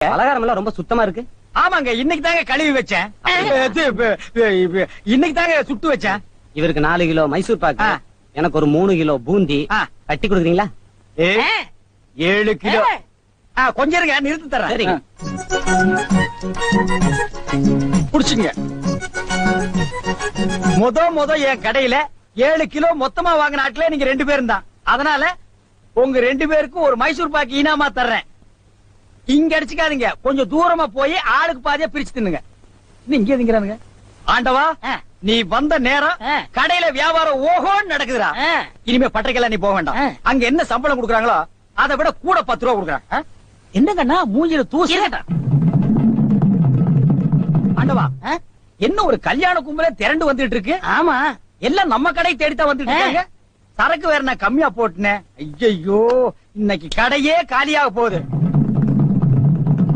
பலகாரம் எல்லாம் ரொம்ப சுத்தமா இருக்கு. ஆமாங்க, இன்னைக்கு தாங்க கழுவி வச்சேன். இன்னைக்கு தாங்க சுட்டு வச்சேன். இவருக்கு 4 கிலோ மைசூர் பாக்கு, எனக்கு ஒரு 3 கிலோ பூந்தி கட்டி கொடுக்குறீங்களா? 7 கிலோ. கொஞ்சம் இருங்க, நிறுத்தி தரேன். சரிங்க. புடிச்சுங்க. முத என் கடையில 7 கிலோ மொத்தமா வாங்கின ஆட்களே நீங்க 2 பேரும் தான். அதனால உங்க 2 பேருக்கும் ஒரு மைசூர் பாக்கு இனாமா தர்றேன். இங்க அடிச்சுக்காதீங்க, கொஞ்சம் தூரமா போய் ஆளுக்கு பாதியா பிரிச்சு தின்னுங்க. இங்க திங்கிறானுங்க. ஆண்டவா, நீ வந்த நேரம் கடையில வியாபாரம் ஓஹோன்னு நடக்குதுடா. இனிமே பட்டறைக்கெல்லாம் நீ போக வேண்டாம். அங்க என்ன சம்பளம் கொடுக்குறாங்களோ அதை விட கூட 10 ரூபா கொடுக்குறாங்க. என்னங்கண்ணா மூஞ்சில தூசி. ஆண்டவா, என்ன ஒரு கல்யாண கும்பலே திரண்டு வந்துட்டு இருக்கு. ஆமா, எல்லாம் நம்ம கடை தேடித்தான் வந்துட்டு இருக்காங்க. சரக்கு வேற நான் கம்மியா போட்டுனேன். ஐயோ, இன்னைக்கு கடையே காலியாக போகுது.